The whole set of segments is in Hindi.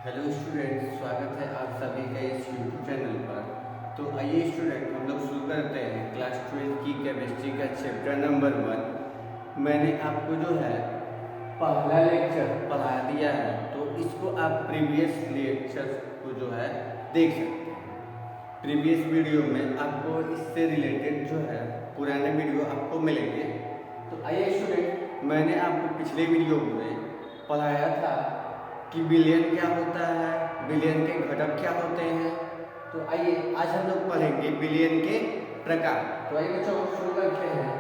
हेलो स्टूडेंट, स्वागत है आप सभी का इस यूट्यूब चैनल पर। तो आइए स्टूडेंट, हम लोग शुरू करते हैं क्लास 12 की केमिस्ट्री का चैप्टर नंबर 1। मैंने आपको जो है पहला लेक्चर पढ़ा दिया है, तो इसको आप प्रीवियस लेक्चर को जो है देख सकते हैं। प्रीवियस वीडियो में आपको इससे रिलेटेड जो है पुराने वीडियो आपको मिलेंगे। तो आइए स्टूडेंट, मैंने आपको पिछले वीडियो में पढ़ाया था कि विलयन क्या होता है, विलयन के घटक क्या होते हैं। तो आइए आज हम लोग पढ़ेंगे विलयन के प्रकार। तो आइए बच्चों शुरू करते हैं।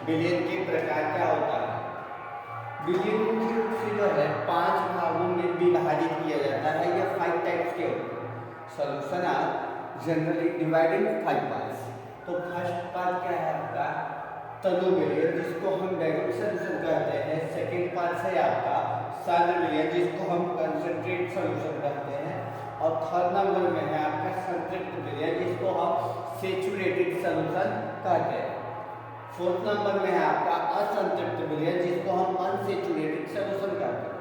विलयन के प्रकार क्या होता है? विलयन मुख्य रूप से जो है 5 भागों में विभाजित किया जाता है या 5 टाइप्स के होते हैं। Solution are generally divided in 5 parts. तो फर्स्ट पार्ट क्या है आपका तनु विलयन, जिसको हम डायरेक्ट सॉल्यूशन कहते हैं। सेकंड पार्ट है आपका सांद्र विलयन, जिसको हम कंसंट्रेट सॉल्यूशन कहते हैं। और थर्ड नंबर में है आपका संतृप्त विलयन, जिसको हम सैचुरेटेड सॉल्यूशन कहते हैं। फोर्थ नंबर में है आपका असंतृप्त विलयन, जिसको हम अनसैचुरेटेड सॉल्यूशन कहते हैं।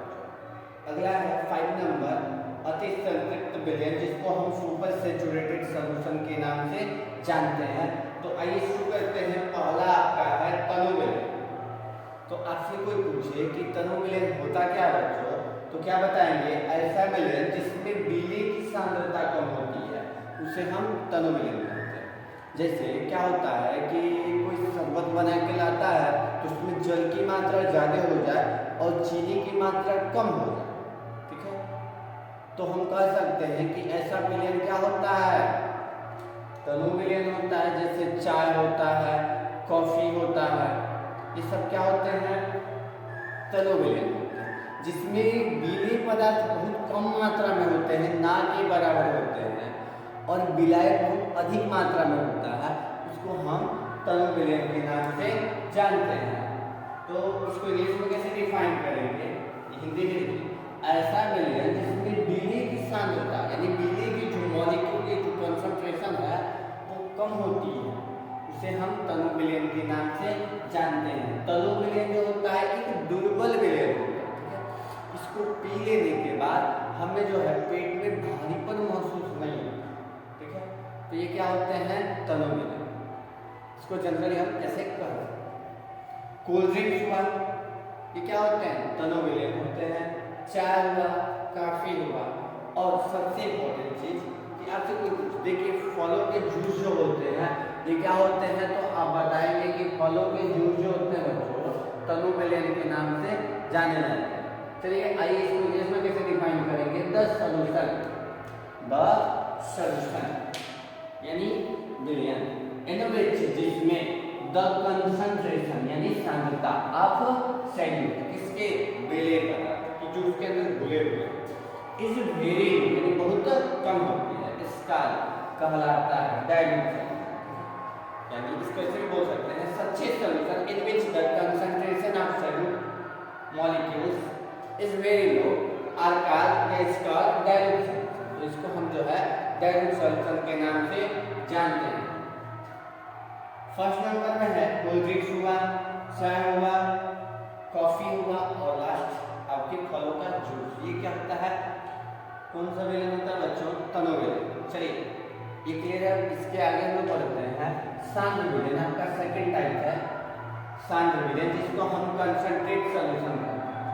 अगला है 5 नंबर अति संतृप्त विलयन, जिसको हम सुपर सैचुरेटेड सॉल्यूशन के नाम से जानते हैं। तो आइए शुरू करते हैं। पहला आपका है तनु विलयन। तो आपसे कोई पूछे कि तनु विलयन होता क्या है बच्चों, तो क्या बताएंगे? ऐसा विलयन जिसमें विलय की सांद्रता कम होती है उसे हम तनु विलयन कहते हैं। जैसे क्या होता है कि कोई शरबत बना के लाता है तो उसमें जल की मात्रा ज़्यादा हो जाए और चीनी की मात्रा कम हो जाए, ठीक है, तो हम कह सकते हैं कि ऐसा विलयन क्या होता है? तनु विलयन होता है। जैसे चाय होता है, कॉफी होता है, ये सब क्या होते हैं? तनु विलयन होते हैं, जिसमें विलयी पदार्थ बहुत कम मात्रा में होते हैं, ना के बराबर होते हैं, और विलायक बहुत अधिक मात्रा में होता है, उसको हम तनु विलयन के नाम से जानते हैं। तो इसको इंग्लिश में कैसे डिफाइन करेंगे? हिंदी में ऐसा विलयन जिसमें विलय की सांद्रता यानी विलय की जो मॉलिक्यूल की जो कंसंट्रेशन है वो कम होती है, उसे हम तनु विलयन के नाम से जानते हैं। तनु विलयन जो होता है एक दुर्बल विलयन होता है, ठीक है। इसको पी लेने के बाद हमें जो है पेट में भारीपन महसूस नहीं होता, ठीक है। तो ये क्या होते हैं? तनु विलयन। इसको जनरली हम ऐसे कहते हैं। कोल्ड ड्रिंक्स हुआ, ये क्या होते हैं? तनु विलयन होते हैं। चाय हुआ, कॉफी हुआ, और सबसे इम्पोर्टेंट चीज कि आपसे कोई देखिए फलों के जूस जो होते हैं ये क्या होते हैं? तो आप बताएंगे कि फलों के जूस जो होते हैं बच्चों तनु विलयन के नाम से जाने जाते हैं। चलिए आइए इसको इंग्लिश में कैसे डिफाइन करेंगे? द सॉल्यूशन यानी विलयन इन विच जिसमें द कंसंट्रेशन यानी सांद्रता ऑफ सॉल्यूट किसके विलय पदार्थ की जो उसके अंदर घुले हुए इज वेरी यानी बहुत कम होती है, इसका कहलाता है डाइल्यूट। यानी इसको ऐसे भी बोल सकते हैं सच्चे solution in which the concentration of solute molecules is very low are called dilute solution. तो इसको हम जो है डाइल्यूट सॉल्यूशन के नाम से जानते हैं। फर्स्ट नंबर में है कोल्ड ड्रिंक्स हुआ, चाय हुआ, कॉफी हुआ, और लास्ट आपके फलों का जूस। ये क्या होता है? कौन सा विलयन होता है बच्चों? तनु विलयन। चलिए ये क्लियर है। इसके आगे हम पढ़ते हैं सांद्र विलयन। आपका सेकंड टाइप है सांद्र विलयन, जिसको हम कंसंट्रेट सॉल्यूशन कहते हैं।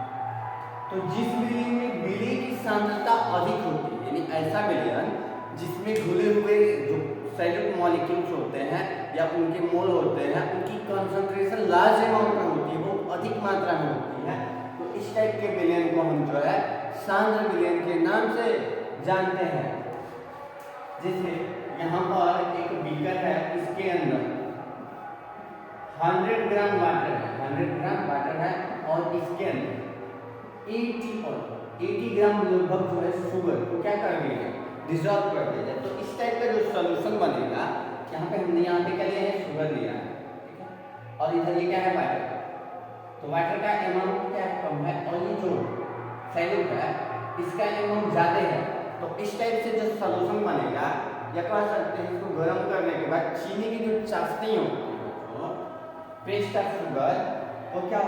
तो जिस विलयन में विलय की सांद्रता अधिक होती है यानी ऐसा विलयन जिसमें घुले हुए जो सॉल्यूट मॉलिक्यूल्स होते हैं या उनके मोल होते हैं उनकी कंसंट्रेशन लार्ज अमाउंट में होती है, वो अधिक मात्रा में होती है, तो इस टाइप के विलयन को हम जो है सांद्र विलयन के नाम से जानते हैं। जैसे यहाँ पर एक बीकर है, इसके अंदर 100 ग्राम वाटर है, 100 ग्राम वाटर है, और इसके अंदर 80 ग्राम लगभग जो है शुगर को क्या कर दिया? डिसॉल्व कर दिया जाए। तो इस टाइप का जो सॉल्यूशन बनेगा, यहाँ पे हमने यहाँ पे क्या लिया है? शुगर लिया है, ठीक है, और इधर ये क्या है? वाटर। तो वाटर का अमाउंट क्या कम है, और ये जो सॉल्यूट है इसका अमाउंट ज्यादा है। तो इस टाइप से जो सॉल्यूशन बनेगा, या कह सकते हैं इसको गर्म करने के बाद चीनी की जो चाशनी होती है पेस्ट ऑफ शुगर, वो क्या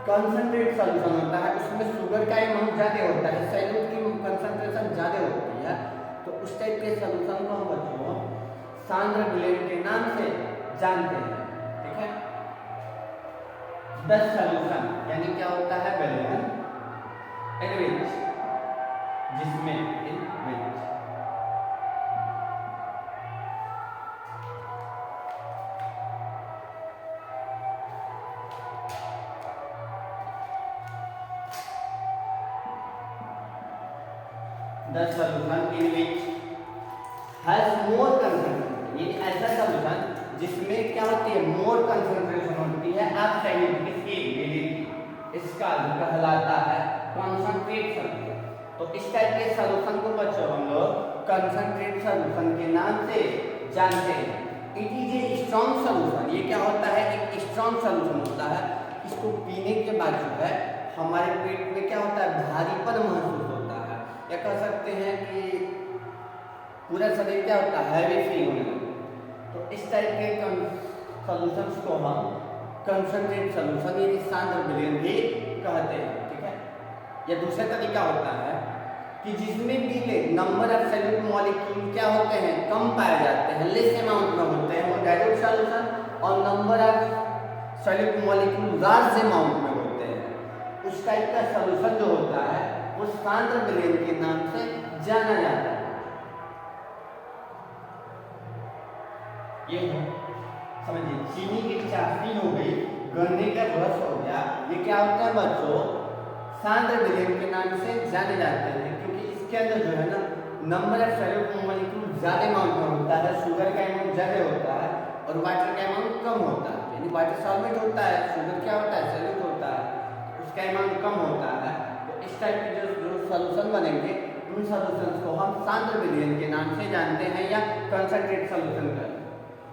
कंसंट्रेट सॉल्यूशन होता है, उसमें शुगर का अमाउंट ज़्यादा होता है, सैल्यूट की कंसंट्रेशन ज़्यादा होती है, तो उस टाइप के सॉल्यूशन को हम बच्चों सांद्र विलयन के नाम से जानते हैं। ठीक है, 10 सॉल्यूशन यानी क्या होता है विलयन इन विच, जिसमें इन विच 10 solution in which has more concentration, यानी ऐसा सॉल्यूशन जिसमें क्या होती है मोर कंसंट्रेशन होती है आप सैल्यूट किसकी विलयन, इसका कहलाता है कंसंट्रेट सॉल्यूशन। तो इस टाइप के सॉल्यूशन को बच्चों हम लोग कंसंट्रेट सॉल्यूशन के नाम से जानते हैं। It is a strong solution, ये क्या होता है एक स्ट्रॉन्ग सॉल्यूशन होता है, इसको पीने के बाद जो है हमारे पेट में क्या होता है भारीपन महसूस होता है, या कह सकते हैं कि पूरा शरीर क्या होता है हैवी फील होने लगता है। तो इस टाइप के सॉल्यूशंस को हम कंसंट्रेट सॉल्यूशन यानी सांद्र विलयन भी कहते हैं। ठीक है, या दूसरा तरीका होता है कि जिसमें भी नंबर ऑफ सॉल्यूट मॉलिक्यूल क्या होते हैं कम पाए जाते हैं, लेस अमाउंट में होते हैं वो डायल्यूट सॉल्यूशन, और number of solute molecule large amount में होते हैं, उस टाइप का सॉल्यूशन जो होता है वो सांद्र विलयन के नाम से जाना जाता है। ये है समझिए, चीनी की चाशनी हो गई, गन्ने का रस हो गया, ये क्या होता है बच्चों सांद्र विलयन के नाम से जाने जाते हैं, क्योंकि इसके अंदर जो है ना नंबर ऑफ सॉल्यूट मॉलिक्यूल ज्यादा अमाउंट में होता है, शुगर का अमाउंट ज्यादा होता है और वाटर का अमाउंट कम होता है, यानी वाटर सॉल्वेंट होता है, शुगर क्या होता है सॉल्यूट होता है, उसका अमाउंट कम होता है। तो इस टाइप के जो सॉल्यूशन बनेंगे उन सॉल्यूशंस को हम सांद्र विलयन के नाम से जानते हैं या कंसंट्रेट सॉल्यूशन कहते हैं।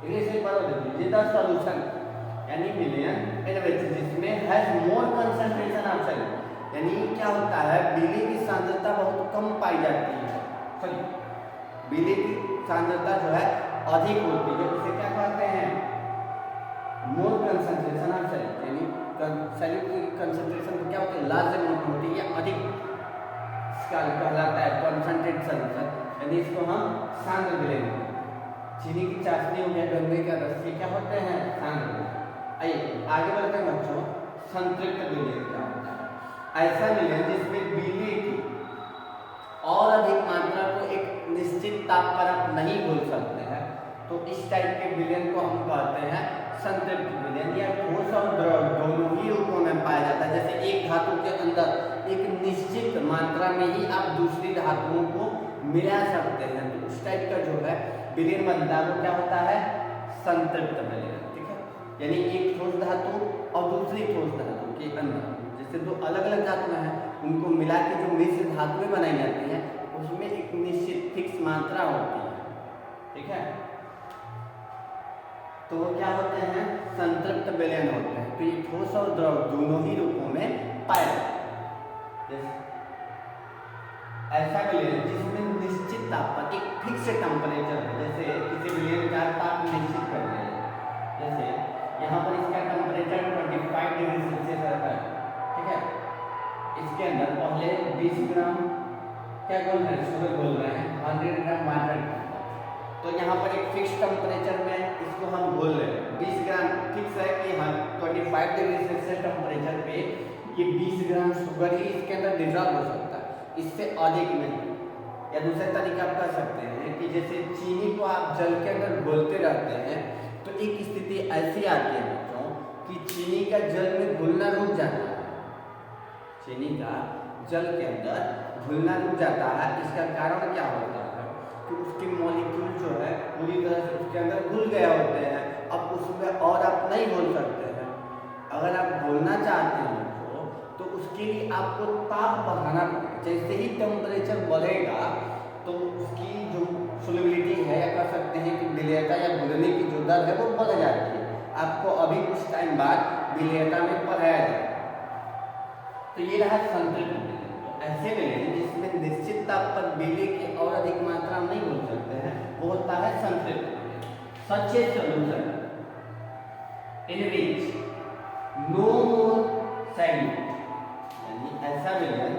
इंग्लिश में पढ़ो देखिए, द सॉल्यूशन यानी विलयन इन विच जिसमें has more concentration of solute, यानी क्या होता है बिली की सांद्रता बहुत कम पाई जाती है, सॉरी बिली की सांद्रता जो है अधिक होती है, उसे क्या कहते हैं मोर कंसंट्रेशन ऑफ सॉल्यूट, यानी सॉल्यूट की कंसंट्रेशन क्या होती है लार्ज अमाउंट होती है, अधिक इसका कहलाता है कंसंट्रेट सॉल्यूशन, यानी इसको हम सांद्र विलयन। चीनी की चाशनी हो गया, गन्ने का रस, ये क्या होते हैं सांद्र। आइए आगे बढ़ते हैं बच्चों, संतृप्त विलयन क्या होता है, ऐसा विलयन जिसमें बिली की और अधिक मात्रा को एक निश्चित ताप पर आप नहीं घोल सकते हैं, तो इस टाइप के विलयन को हम कहते हैं संतृप्त विलयन, या ठोस और द्रव दोनों ही रूपों में पाया जाता है। जैसे एक धातु के अंदर एक निश्चित मात्रा में ही आप दूसरी धातुओं को मिला सकते हैं, तो उस टाइप का जो है विलयन बनता है वो क्या होता है संतृप्त विलयन। ठीक है, यानी एक ठोस धातु और दूसरी ठोस धातु के अंदर जैसे दो अलग अलग धातुएं हैं उनको मिला के जो मिश्र धातुएं बनाई जाती हैं उसमें एक निश्चित फिक्स मात्रा होती है। ठीक है, तो वो क्या होते हैं संतृप्त विलयन होते हैं। तो ये ठोस और द्रव दोनों ही रूपों में पाए जाते हैं। ऐसा विलयन जिसमें निश्चित ताप पर एक फिक्स टेम्परेचर है, जैसे किसी विलयन का ताप निश्चित कर रहे हैं, जैसे यहाँ पर इसका टेम्परेचर 25 डिग्री सेल्सियस रहता है। ठीक है, इसके अंदर पहले 20 ग्राम क्या घोल रहे हैं शुगर घोल रहे हैं, 100 ग्राम वाटर, तो यहाँ पर एक फिक्स टेम्परेचर में इसको हम घोल रहे हैं। 20 ग्राम फिक्स है कि हाँ 25 डिग्री सेल्सियस टेम्परेचर पे ये 20 ग्राम शुगर ही इसके अंदर डिजॉल्व हो सकता है, इससे अधिक नहीं। या दूसरा तरीका आप कर सकते हैं कि जैसे चीनी को आप जल के अंदर घोलते रहते हैं तो एक स्थिति ऐसी आती है बच्चों कि चीनी का जल में घुलना रुक जाता है, चीनी का जल के अंदर घुलना रुक जाता है। इसका कारण क्या होता है कि उसके मॉलिक्यूल जो है पूरी तरह से उसके अंदर घुल गए होते हैं, अब उसमें और आप नहीं घोल सकते हैं। अगर आप घोलना चाहते हैं तो उसके लिए आपको ताप बढ़ाना पड़ेगा। जैसे ही टेम्परेचर बढ़ेगा तो उसकी जो सोल्युबिलिटी है या कह सकते हैं कि विलयता या घुलने की जो दर है वो बढ़ जाती है। आपको अभी कुछ टाइम बाद विलयता में पढ़ाया जाएगा। तो ये रहा संतृप्त विलयन। तो ऐसे विलयन जिसमें निश्चित ताप पर बिली की और अधिक मात्रा में नहीं घुल सकते हैं वो होता है संतृप्त विलयन। Such a solution in which no more solute यानी ऐसा विलयन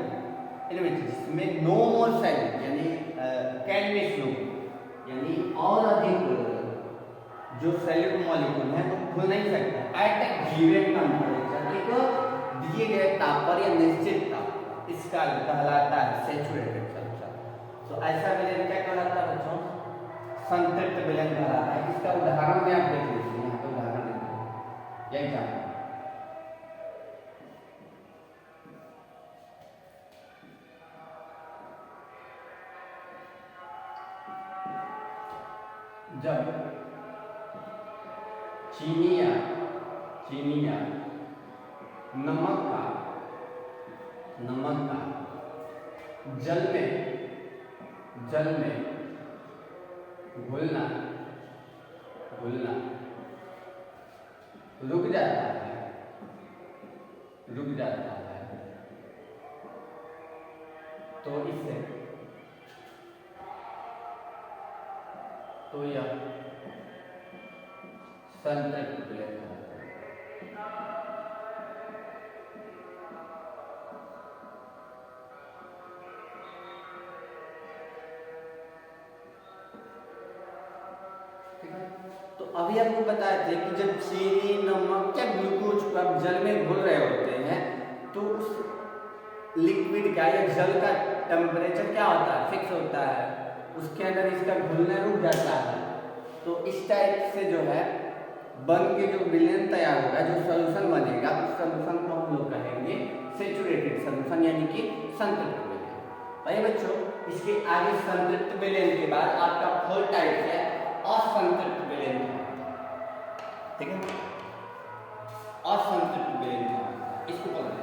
इनमें जिसमें नो मोर सैल्यूट यानी कैन बी स्लो यानी और अधिक जो सैल्यूट मॉलिक्यूल है वो खुल नहीं सकता एट ए गिवन टेम्परेचर, एक दिए गए ताप पर या निश्चित ताप, इसका कहलाता है सैचुरेटेड सल्फर। तो ऐसा विलयन क्या कहलाता है बच्चों? संतृप्त विलयन कहलाता है। इसका उदाहरण में आप देख लीजिए, यहाँ पे उदाहरण देते हैं, यही जाना जब चीनी या नमक का जल में घुलना रुक जाता है तो यह संतृप्त विलयन है। तो अभी आपको बताए थे कि जब चीनी, नमक या ग्लूकोज को आप जल में घुल रहे होते हैं तो उस लिक्विड का या जल का टेम्परेचर क्या होता है? फिक्स होता है, उसके अंदर इसका घुलना रुक जाता है। तो इस टाइप से जो है बन के जो विलयन तैयार होगा, जो सॉल्यूशन बनेगा, उस सॉल्यूशन को हम लोग कहेंगे सैचुरेटेड सॉल्यूशन यानी कि संतृप्त विलयन। भाई बच्चों, इसके आगे संतृप्त विलयन के बाद आपका फोर्थ टाइप है असंतृप्त विलयन, ठीक है? असंतृप्त विलयन इसको बोलते हैं।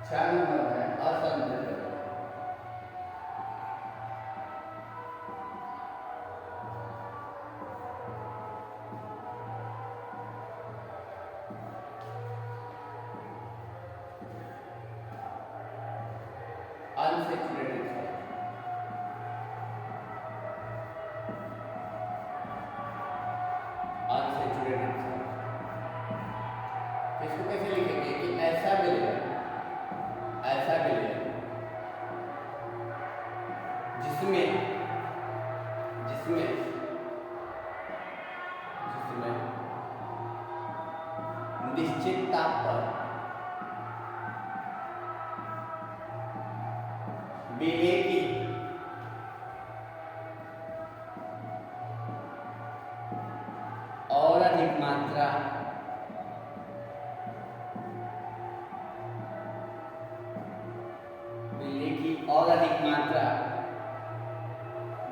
चार नंबर है असंतृप्त। अनसैचुरेटेड इसको कैसे लिखेंगे कि ऐसा विलयन जिसमें निश्चित ताप पर विलेय की और अधिक मात्रा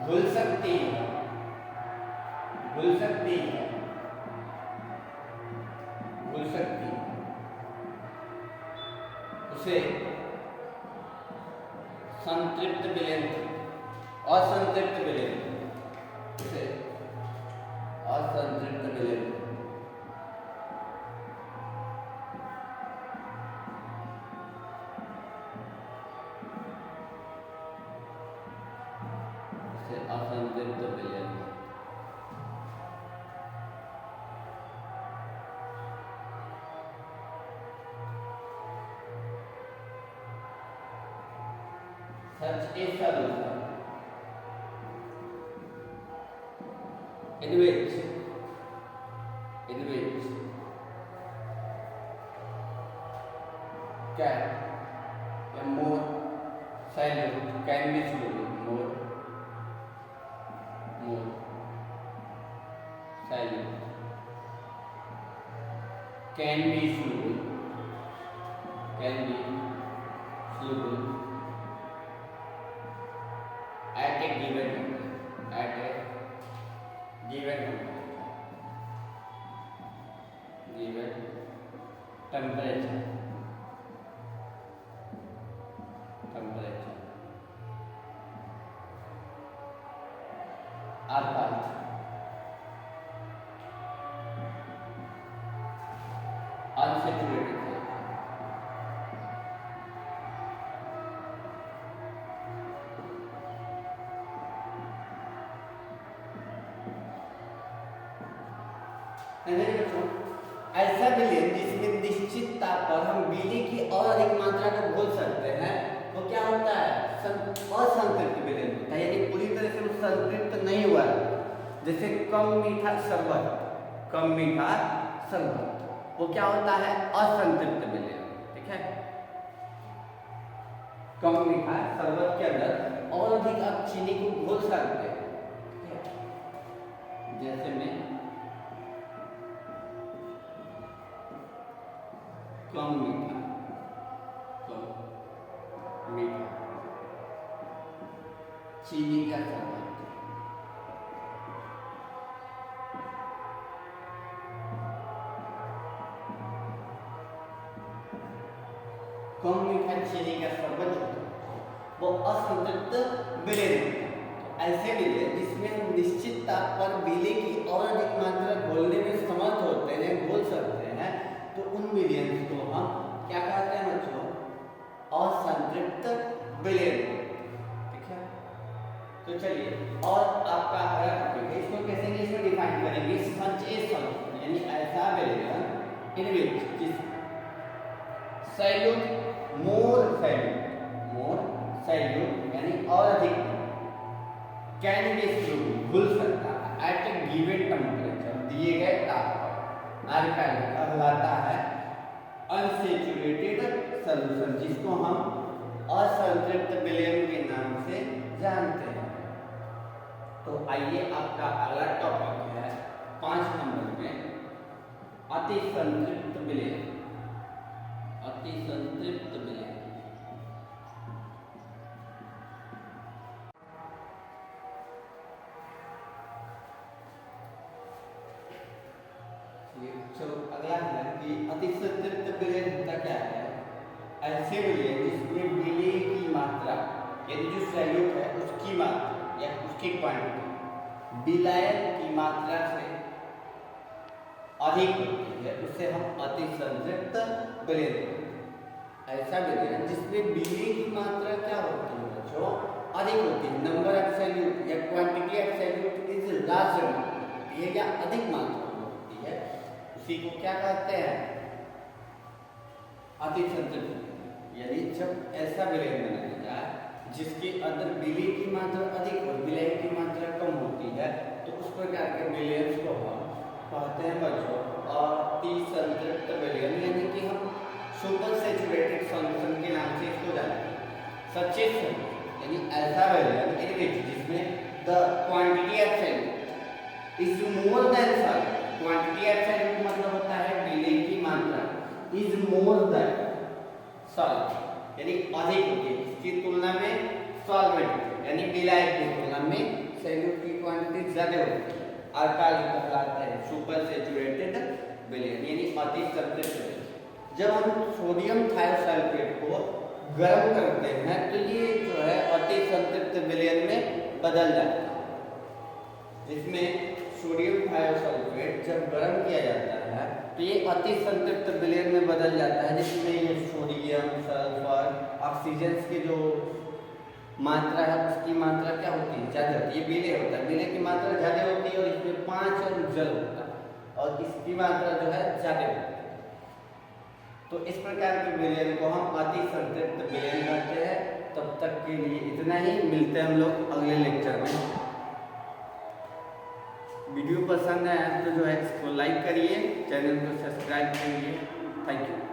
घुल सकती है उसे संतृप्त विलयन, असंतृप्त विलयन, उसे असंतृप्त विलयन असंतृप्त विलयन such a solution in which can more silent can be soluble, more silent can be soluble at a given temperature अल्काल अनसैचुरेटेड ऐसा विलयन जिसमें निश्चित ताप पर हम बिजली की और अधिक मात्रा को घोल सकते हैं वो क्या होता है? असंतृप्त विलयन होता है, यानी पूरी तरह से वो संतृप्त नहीं हुआ है। जैसे कम मीठा शरबत, कम मीठा शरबत वो क्या होता है? असंतृप्त विलयन। ठीक है, कम मीठा शरबत के अंदर और अधिक आप चीनी को घोल सकते हैं। जैसे में कम मीठा चीनी का शरबत, कम मीठा चीनी का शरबत वो असंतृप्त विलयन होता है। ऐसे विलयन जिसमें हम निश्चित ताप पर बिजली की और अधिक मात्रा घोलने में समर्थ होते हैं, घोल सकते हैं, तो उन विलयन को हम क्या कहते हैं बच्चों? असंतृप्त विलयन। ठीक है, तो चलिए और आपका अगला टॉपिक है, इसको कैसे इंग्लिश में डिफाइन करेंगे? सच ए सॉल्यूशन, यानी ऐसा विलयन इन विच सैल्यूट मोर सैल्यूट यानी और अधिक कैन बी स्लूड घुल सकता है एट ए गिवन टेम्परेचर, दिए गए ताप पर। अल्काइल कहलाता है अनसैचुरेटेड सॉल्यूशन, जिसको हम असंतृप्त विलयन के नाम से जानते हैं। तो आइए आपका अगला टॉपिक है 5 नंबर में अति संतृप्त विलयन। अति संतृप्त विलयन चलो अगला है कि अति संतृप्त विलयन होता क्या है? ऐसे विलयन जिसमें बिजली की मात्रा, यानी जो सैल्यूट है उसकी मात्रा या उसकी क्वांटिटी विलयन की मात्रा से अधिक होती है, उसे हम अति संतृप्त विलयन। ऐसा विलयन जिसमें बिजली की मात्रा क्या होती है बच्चों? अधिक होती है। नंबर ऑफ सैल्यूट या quantity of salute is larger, ये क्या अधिक मात्रा होती है, उसी को क्या कहते हैं? अति संतृप्त। यानी जब ऐसा विलयन बनाया जाए जिसके अंदर बिजली की मात्रा अधिक और विलयन की मात्रा कम होती है, तो उस प्रकार के विलयन को हम कहते हैं बच्चों अति संतृप्त विलयन, यानी कि हम सुपर सैचुरेटेड सॉल्यूशन के नाम से इसको जानते हैं। सचेत यानी ऐसा विलयन इन विच जिसमें the quantity of salute is more than solute. Quantity of salute मतलब होता है बिजली की मात्रा, इज मोर देन सॉल्यूट यानी अधिक होती है इसकी तुलना में सॉल्वेंट यानी विलायक की तुलना में सैल्यूट की क्वांटिटी ज्यादा होती है। अल्काइल कहलाता है सुपर सैचुरेटेड विलयन यानी अति संतृप्त विलयन। जब हम सोडियम थायोसल्फेट को गर्म करते हैं तो ये जो है अति संतृप्त विलयन में बदल जाता है, जिसमें सोडियम थायोसल्फेट जब गर्म किया जाता है तो ये अति संतृप्त विलयन में बदल जाता है, जिसमें ये सोडियम, सल्फर, ऑक्सीजन की जो मात्रा है उसकी मात्रा क्या होती है? ज़्यादा होती है। ये विलय होता है, विलय की मात्रा ज़्यादा होती है और इसमें 5 और जल होता है और इसकी मात्रा जो है ज़्यादा होती है। तो इस प्रकार के विलयन को हम अति संतृप्त विलयन कहते हैं। तब तक के लिए इतना ही, मिलते हैं हम लोग अगले लेक्चर में। वीडियो पसंद आया तो जो है इसको लाइक करिए, चैनल को सब्सक्राइब करिए। Thank you.